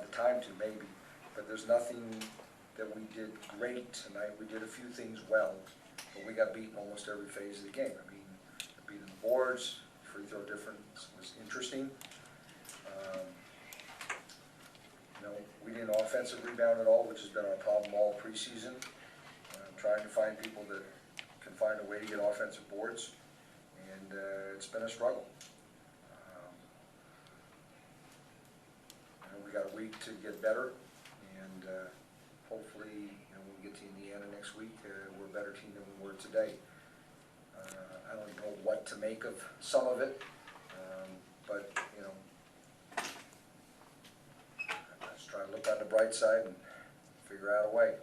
have the time to, maybe. But there's nothing that we did great tonight. We did a few things well, but we got beaten almost every phase of the game. I mean, beating the boards, free throw difference was interesting. You know, we didn't offensive rebound at all, which has been our problem all preseason. Trying to find people that can find a way to get offensive boards, and it's been a struggle. We got a week to get better, and hopefully, you know, when we get to Indiana next week, we're a better team than we were today. I don't know what to make of some of it, but you know, let's try to look on the bright side and figure out a way.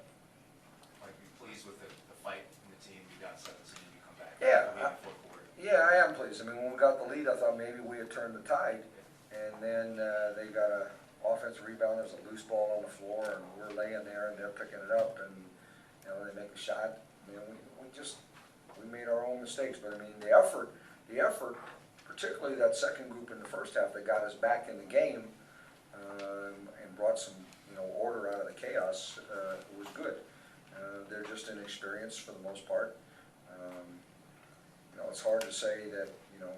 Are you pleased with the fight in the team? You got 17, you come back. Yeah, Yeah, I am pleased. I mean, when we got the lead, I thought maybe we had turned the tide, and then they got a offensive rebound. There's a loose ball on the floor, and we're laying there, and they're picking it up, and you know, they make a shot. You know, we made our own mistakes, but I mean, the effort, particularly that second group in the first half that got us back in the game and brought some, you know, order out of the chaos, was good. They're just inexperienced for the most part. You know, it's hard to say that, you know,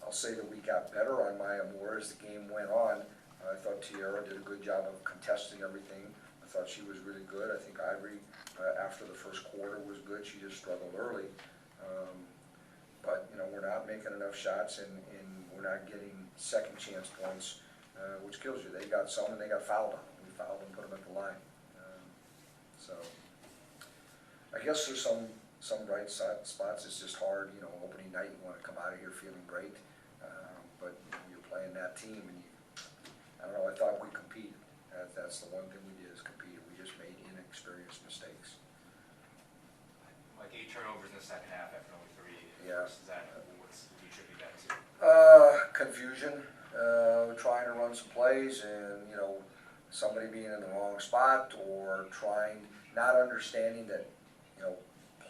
I'll say that we got better on Maya Moore as the game went on. I thought Tiara did a good job of contesting everything. I thought she was really good. I think Ivory, after the first quarter, was good. She just struggled early. But, you know, we're not making enough shots, and we're not getting second chance points, which kills you. They got some, and they got fouled on them. We fouled them, put them at the line. So I guess there's some bright spots. It's just hard, you know, opening night, you want to come out of here feeling great. But you know, you're playing that team, and I don't know, I thought we competed. That's the one thing we did, is compete. We just made inexperienced mistakes. Like 8 turnovers in the second half after only 3. Yeah. Is that, what's do you attribute that to? Confusion, trying to run some plays, and you know, somebody being in the wrong spot, or not understanding that, you know,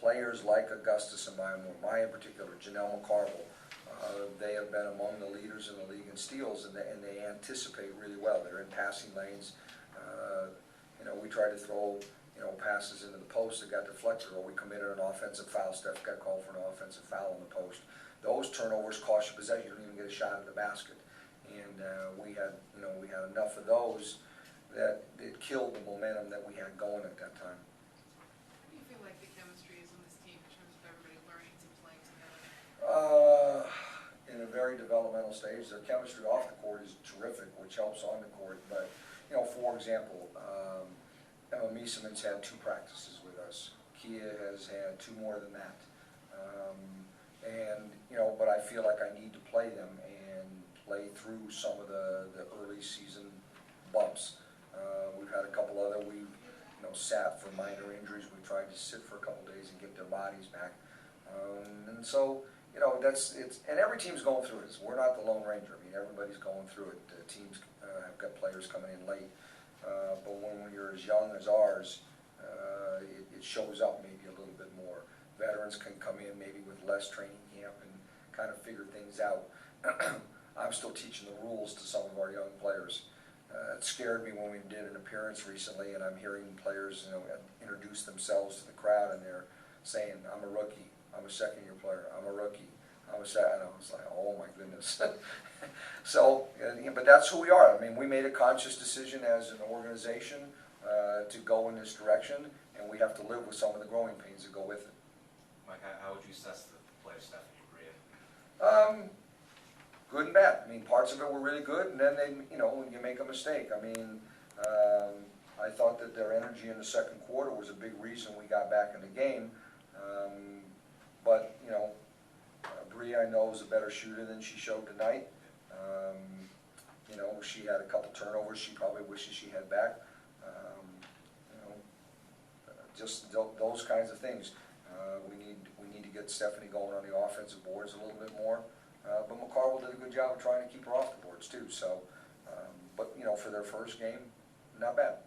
players like Augustus and Maya in particular, Janelle McCarville, they have been among the leaders in the league in steals, and they anticipate really well. They're in passing lanes. You know, we tried to throw, you know, passes into the post that got deflected, or we committed an offensive foul. Steph got called for an offensive foul in the post. Those turnovers cost you possession. You don't even get a shot at the basket. And we had enough of those that it killed the momentum that we had going at that time. What do you feel like the chemistry is on this team in terms of everybody learning to play together? In a very developmental stage. Their chemistry off the court is terrific, which helps on the court. But, you know, for example, Emma Mieseman's had 2 practices with us. Kia has had 2 more than that. And, you know, but I feel like I need to play them and play through some of the early season bumps. We've had a couple other, we've, you know, sat for minor injuries. We've tried to sit for a couple days and get their bodies back. And so, you know, and every team's going through it. We're not the Lone Ranger. I mean, everybody's going through it. The teams have got players coming in late. But when you're as young as ours, it shows up maybe a little bit more. Veterans can come in maybe with less training camp and kind of figure things out. I'm still teaching the rules to some of our young players. It scared me when we did an appearance recently, and I'm hearing players, you know, introduce themselves to the crowd, and they're saying, "I'm a rookie. I'm a second-year player. I'm a rookie. And I was like, oh my goodness." So, but that's who we are. I mean, we made a conscious decision as an organization to go in this direction, and we have to live with some of the growing pains that go with it. Mike, how would you assess the player Stephanie Bria? Good and bad. I mean, parts of it were really good, and then you know, you make a mistake. I mean, I thought that their energy in the second quarter was a big reason we got back in the game. But, you know, Bree, I know, is a better shooter than she showed tonight. You know, she had a couple turnovers she probably wishes she had back. You know, just those kinds of things. We need to get Stephanie going on the offensive boards a little bit more. But McCarville did a good job of trying to keep her off the boards too. So, but you know, for their first game, not bad.